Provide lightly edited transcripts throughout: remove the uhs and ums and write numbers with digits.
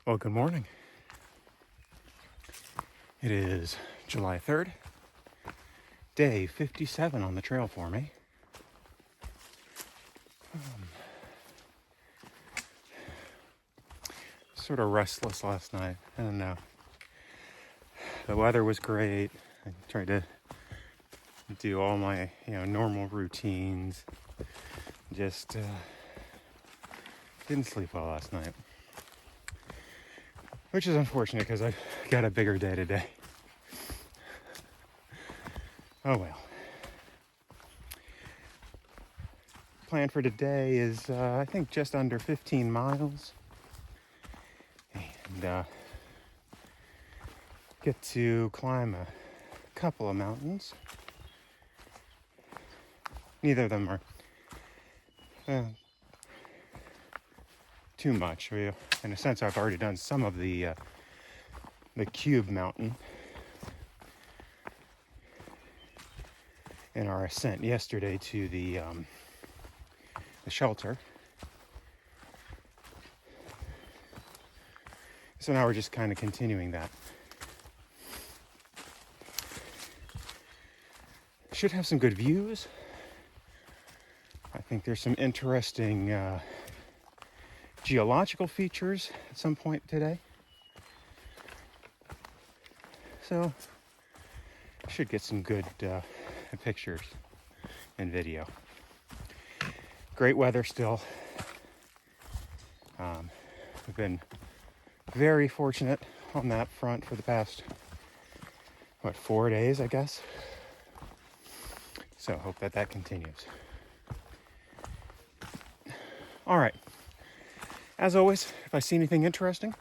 Well, good morning. It is July 3rd, day 57 on the trail for me. Sort of restless last night. I don't know. The weather was great. I tried to do all my, normal routines. Just didn't sleep well last night. Which is unfortunate because I've got a bigger day today. Oh well. Plan for today is, I think, just under 15 miles. And get to climb a couple of mountains. Neither of them are too much. In a sense, I've already done some of the Cube Mountain in our ascent yesterday to the shelter. So now we're just kind of continuing that. Should have some good views. I think there's some interesting geological features at some point today. So should get some good pictures and video. Great weather still. We've been very fortunate on that front for the past 4 days, I guess. So hope that continues. All right. As always, if I see anything interesting,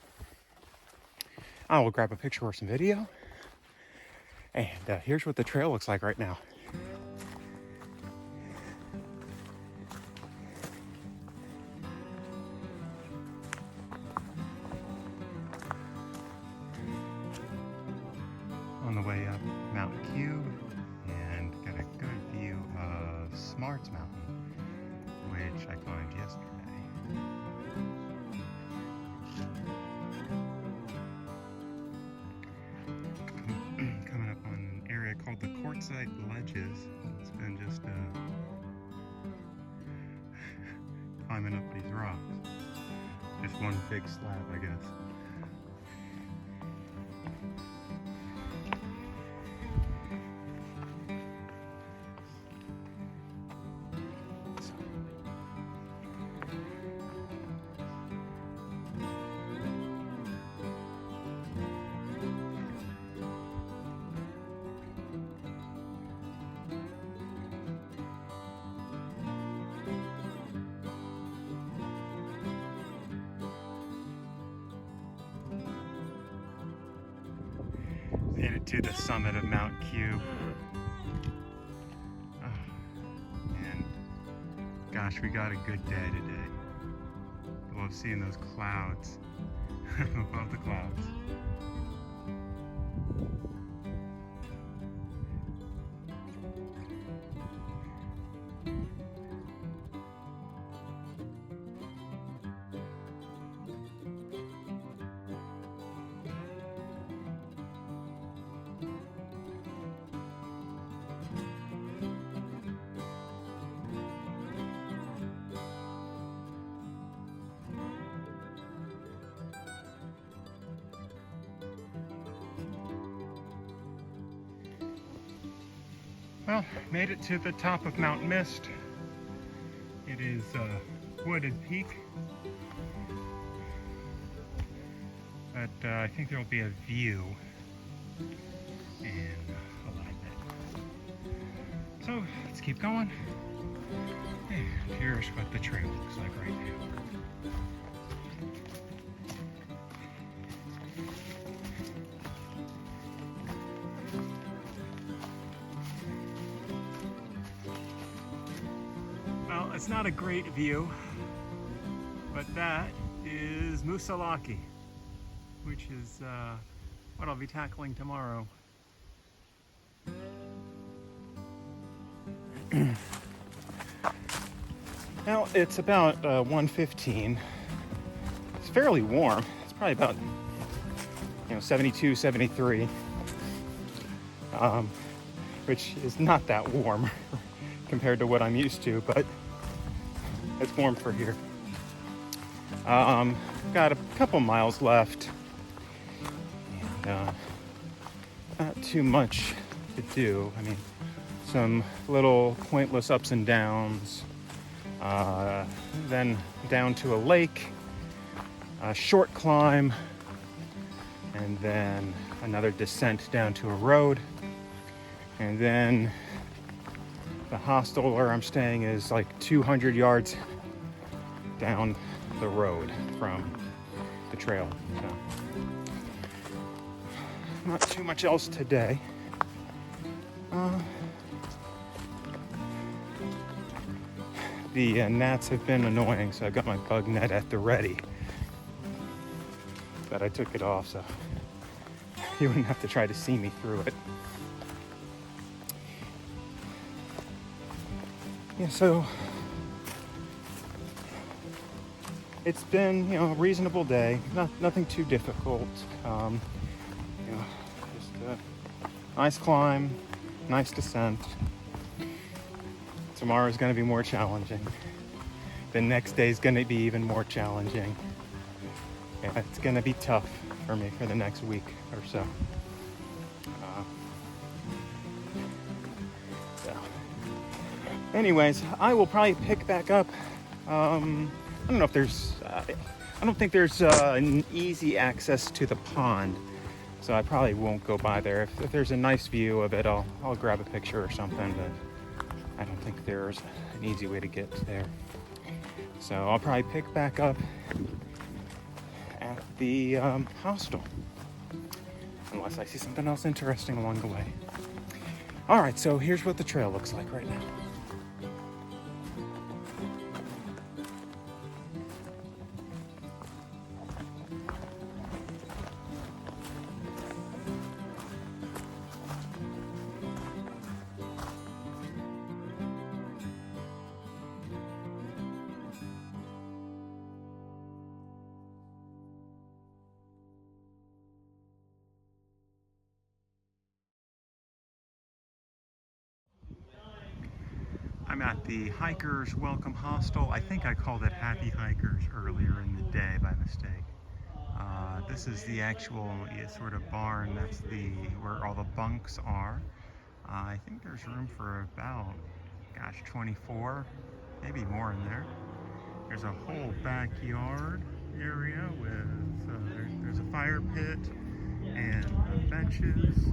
I will grab a picture or some video. And here's what the trail looks like right now. On the way up Mount Cube, and got a good view of Smarts Mountain, which I climbed yesterday. Coming up on an area called the Quartzite Ledges. It's been just climbing up these rocks. Just one big slab, I guess. Made it to the summit of Mount Cube. And gosh, we got a good day today. Love seeing those clouds above the clouds. Well, made it to the top of Mount Mist. It is a wooded peak, but I think there will be a view in alignment. So let's keep going. And here's what the trail looks like right now. Well, it's not a great view, but that is Musalaki, which is what I'll be tackling tomorrow. Now it's about 1:15. It's fairly warm. It's probably about 72, 73, which is not that warm compared to what I'm used to, but it's warm for here. Got a couple miles left. Not too much to do. I mean, some little pointless ups and downs. Then down to a lake, a short climb, and then another descent down to a road. And then the hostel where I'm staying is like 200 yards down the road from the trail. So, not too much else today. The gnats have been annoying, so I got my bug net at the ready. But I took it off, so you wouldn't have to try to see me through it. Yeah, so it's been, a reasonable day. Nothing too difficult. Just a nice climb, nice descent. Tomorrow's going to be more challenging. The next day is going to be even more challenging. Yeah, it's going to be tough for me for the next week or so. Anyways, I will probably pick back up. I don't know if there's, I don't think there's an easy access to the pond, so I probably won't go by there. If there's a nice view of it, I'll grab a picture or something, but I don't think there's an easy way to get there. So I'll probably pick back up at the hostel, unless I see something else interesting along the way. All right, so here's what the trail looks like right now. I'm at the Hikers Welcome Hostel. I think I called it Happy Hikers earlier in the day by mistake. This is the actual sort of barn. That's where all the bunks are. I think there's room for about, 24, maybe more in there. There's a whole backyard area with, there's a fire pit and benches,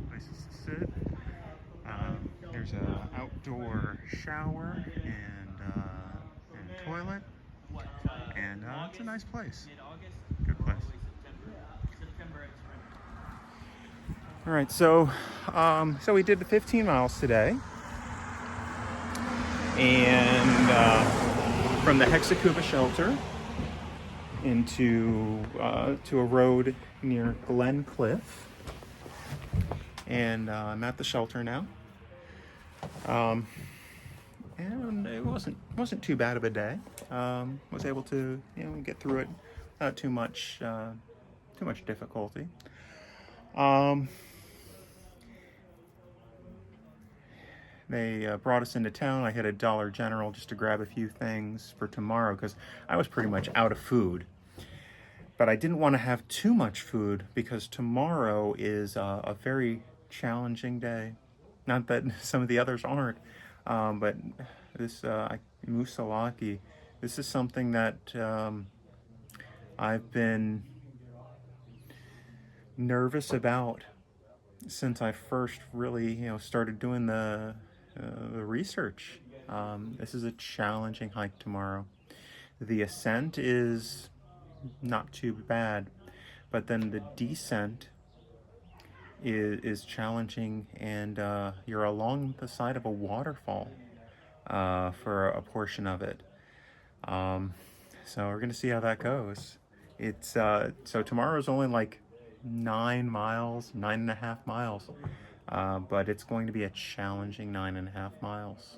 places to sit. There's an outdoor shower and toilet, and it's a nice place. Good place. All right, so we did the 15 miles today, and from the Hexacuba shelter into to a road near Glencliff, and I'm at the shelter now. And it wasn't too bad of a day. Was able to get through it without too much difficulty. They brought us into town. I hit a Dollar General just to grab a few things for tomorrow because I was pretty much out of food. But I didn't want to have too much food because tomorrow is a very challenging day. Not that some of the others aren't, but this Musalaki, this is something that I've been nervous about since I first really started doing the research. This is a challenging hike tomorrow. The ascent is not too bad, but then the descent is challenging, and you're along the side of a waterfall for a portion of it. So we're gonna see how that goes. It's so tomorrow's only like 9.5 miles, but it's going to be a challenging 9.5 miles,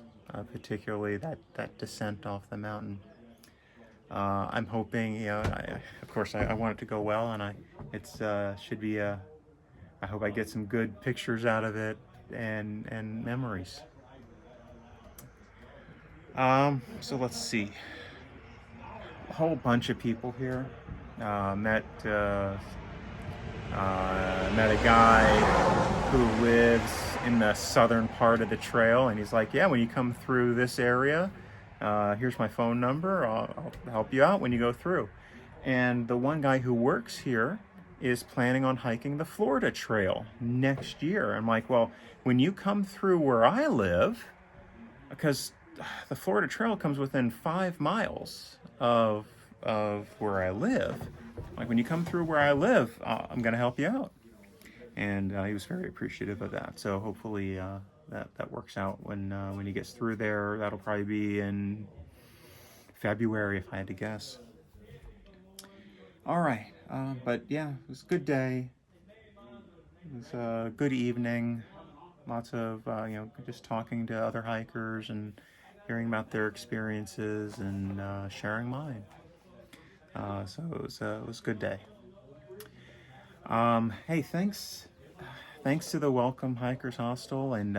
particularly that descent off the mountain. I'm hoping, of course, I want it to go well, and it's should be I hope I get some good pictures out of it and memories. So let's see, a whole bunch of people here. Met a guy who lives in the southern part of the trail, and he's like, yeah, when you come through this area, here's my phone number. I'll help you out when you go through. And the one guy who works here is planning on hiking the Florida Trail next year. I'm like, well, when you come through where I live, because the Florida Trail comes within 5 miles of where I live. Like, when you come through where I live, I'm going to help you out. And he was very appreciative of that. So hopefully that works out when he gets through there. That'll probably be in February, if I had to guess. All right, but yeah, it was a good day. It was a good evening. Lots of just talking to other hikers and hearing about their experiences and sharing mine. So it was a good day. Hey, thanks to the Welcome Hikers Hostel, and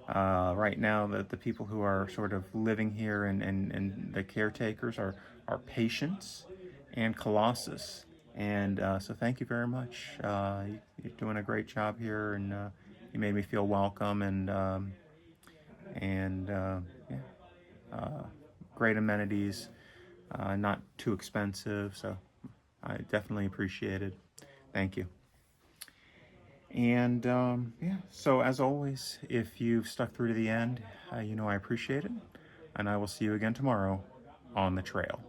right now the people who are sort of living here and the caretakers are Patience and Colossus. And so thank you very much. You're doing a great job here, and you made me feel welcome, and yeah, great amenities, not too expensive, so I definitely appreciate it. Thank you. And yeah, so as always, if you've stuck through to the end, I appreciate it, and I will see you again tomorrow on the trail.